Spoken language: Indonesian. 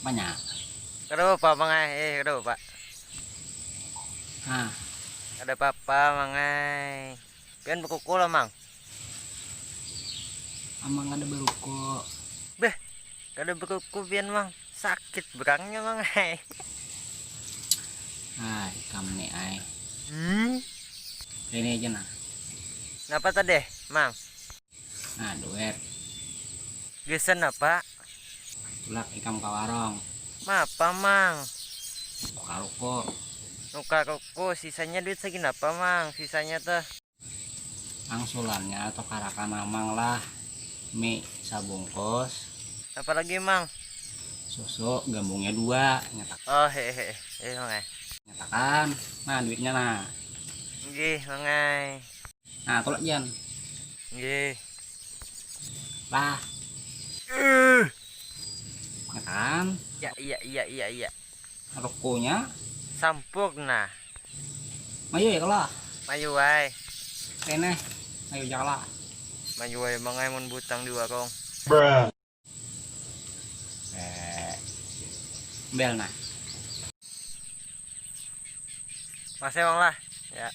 banyak. Kado pa mangai, kado pa. Ah, Ada papa mangai. Pian bukuku lah mang. amang ada beruko. Beh, kado bukuku pian mang. Sakit berangnya mangai. Hai, kamu nih ai. Hmm? Ini aja nah. Napa tadi, mang? Nah, duet. Gesen apa? Tulak ikam ka warong. Mapa mang? Karuko. Nuka koko sisanya duit segini apa mang? Sisanya tuh. Angsulannya atau karakan amang lah. Mie sabungkus. Apalagi mang? Susu gambungnya 2. Oh hehehe, mangai. Nyatakan. Nah, duitnya nah. Nggih, mangai. Nah, tolak jan. Nggih. Lah, nyatakan. Ya iya. Rukonya. Sampurna. Mayu ya kalau. Mayu wae. Kene. Mayu jala. Mayu wae mangai mun butang di warung. Bel nah. Masih bang lah. Ya.